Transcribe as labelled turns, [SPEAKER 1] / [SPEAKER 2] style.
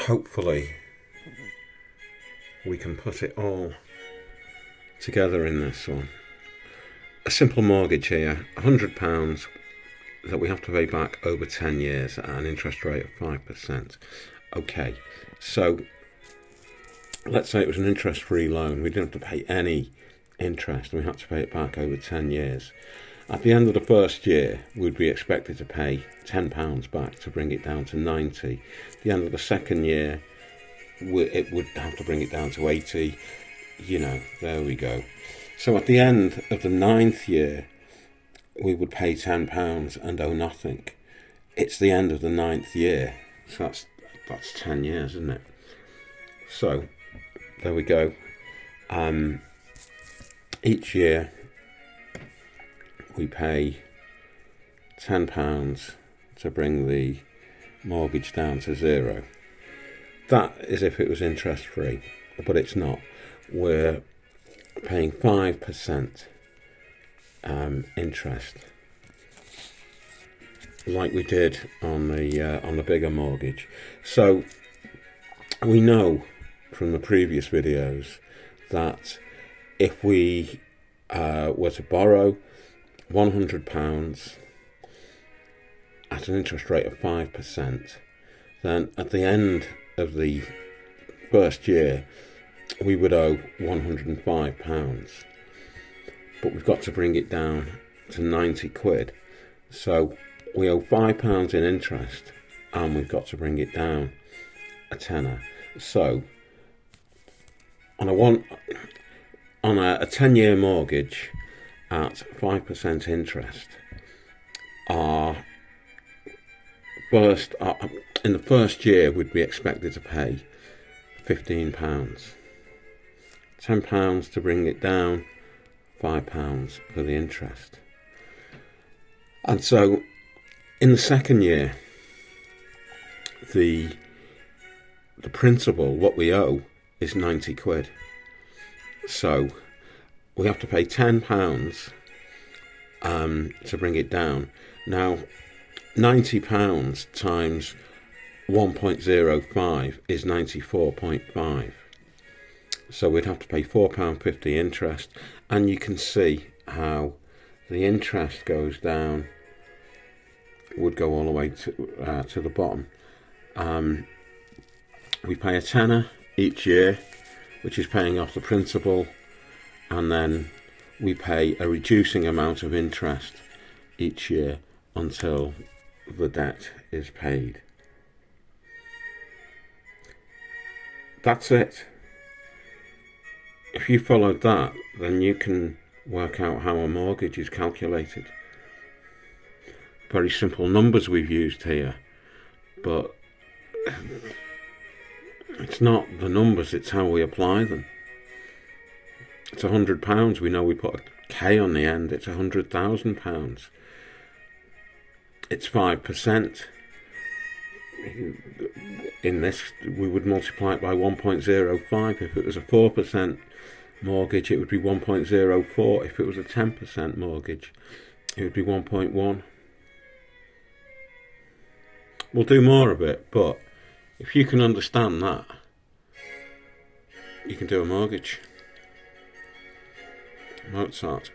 [SPEAKER 1] hopefully we can put it all together in this one. A simple mortgage here, £100 that we have to pay back over 10 years at an interest rate of 5%. Okay, so let's say it was an interest-free loan. We didn't have to pay any interest, and we had to pay it back over 10 years. At the end of the first year, we'd be expected to pay £10 back to bring it down to 90. At the end of the second year, it would have to bring it down to 80. You know, there we go. So at the end of the 9th year, we would pay £10 and owe nothing. It's the end of the 9th year, so that's 10 years, isn't it? So there we go. Each year we pay £10 to bring the mortgage down to zero. That is if it was interest free, but it's not. We're paying 5% interest, like we did on the bigger mortgage. So we know from the previous videos that if we were to borrow £100 at an interest rate of 5%, then at the end of the first year we would owe £105, but we've got to bring it down to 90 quid. So we owe £5 in interest and we've got to bring it down a tenner. So on a 10-year mortgage at 5% interest, in the first year we'd be expected to pay £15, £10 to bring it down, £5 for the interest. And so in the second year, the principal, what we owe, is 90 quid. So we have to pay £10 to bring it down. Now, £90 times 1.05 is 94.5. So we'd have to pay £4.50 interest, and you can see how the interest goes down, would go all the way to the bottom. We pay a tenner each year, which is paying off the principal, and then we pay a reducing amount of interest each year until the debt is paid. That's it. If you followed that, then you can work out how a mortgage is calculated. Very simple numbers we've used here, but it's not the numbers, it's how we apply them. It's £100, we know we put a K on the end, it's £100,000. It's 5%. In this, we would multiply it by 1.05. If it was a 4% mortgage, it would be 1.04. If it was a 10% mortgage, it would be 1.1. We'll do more of it, but if you can understand that, you can do a mortgage. Mozart.